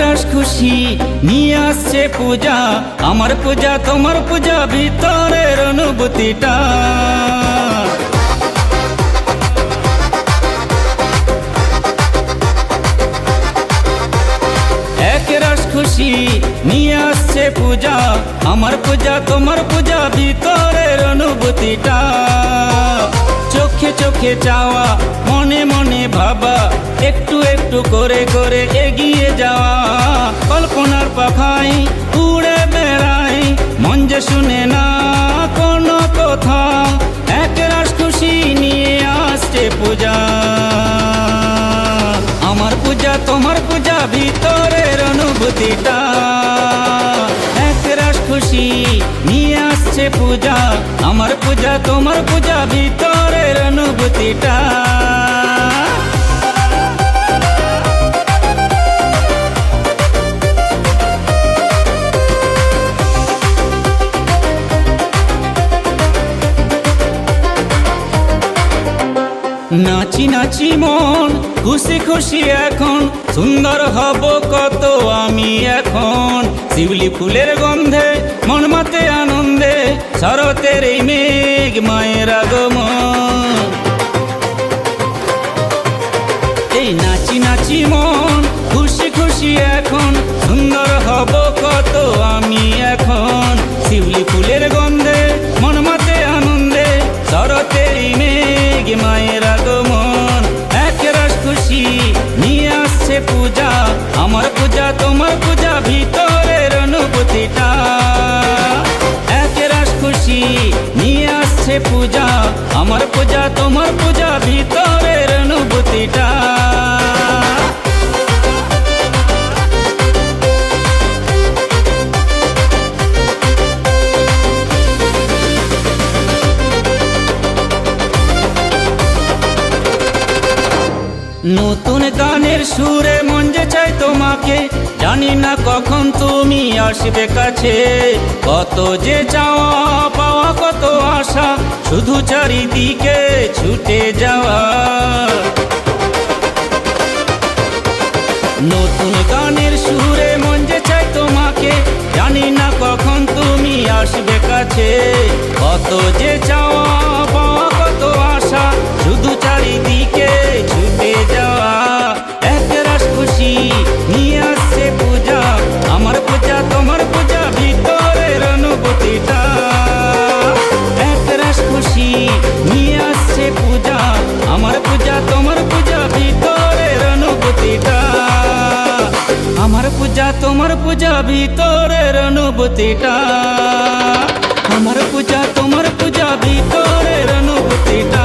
রাস খুশি নিয়ে আসছে পূজা, আমার পূজা তোমার পূজা, ভিতরের অনুভূতিটা। এক রাস খুশি নিয়ে আসছে পূজা, আমার পূজা তোমার পূজা, ভিতরের অনুভূতিটা। চোখে চোখে চাওয়া, মনে মনে ভাবা, একটু একটু করে করে এগিয়ে যাওয়া। কল্পনার পাখায় উড়ে বেড়াই, মন যে শুনে না কোনো কথা। এক রাস খুশি নিয়ে আসছে পূজা, আমার পূজা তোমার পূজা, ভিতরের অনুভূতিটা। এক রাস খুশি নিয়ে আসছে পূজা, আমার পূজা তোমার পূজা, ভিতরের অনুভূতিটা। নাচি নাচি মন খুশি খুশি এখন, সুন্দর হব কত আমি এখন। শিউলি ফুলের গন্ধে মন মাতে আনন্দে, শরতের এই মেঘ মায়ের আগমন। এই নাচি নাচি মন খুশি খুশি এখন, সুন্দর হব কত আমি এখন। শিউলি ফুলের গন্ধে মন মাতে আনন্দে, শরতের এই মেঘ মায়ের আগমন। এক রাস খুশি নিয়ে আসছে পূজা, আমার পূজা তোমার পূজা, ভিতরের অনুভূতিটা। এক রাস খুশি নিয়ে আসছে পূজা, আমার পূজা তোমার পূজা, ভিতরের অনুভূতিটা। নতুন গানের সুরে মন যে চাই তোমাকে, জানি না কখন তুমি আসবে কাছে। কত যে চাওয়া পাওয়া, কত আশা, শুধু চারিদিকে ছুটে যাওয়া। নতুন গানের সুরে মন যে চাই তোমাকে, জানি না কখন তুমি আসবে কাছে। কত যে চাওয়া পাওয়া, কত আশা, শুধু চারিদিকে ছুটে যাওয়া। এক রাস খুশি নিয়ে আসছে পূজা, আমার পূজা তোমার পূজা, ভিতরের অনুভূতিটা। এক রাস খুশি নিয়ে আসছে পূজা, আমার পূজা তোমার পূজা, ভিতরের অনুভূতিটা। আমার পূজা তোমার পূজা, ভিতরের অনুভূতিটা। আমার পূজা তোমার পূজা, ভিতরের অনুভূতিটা।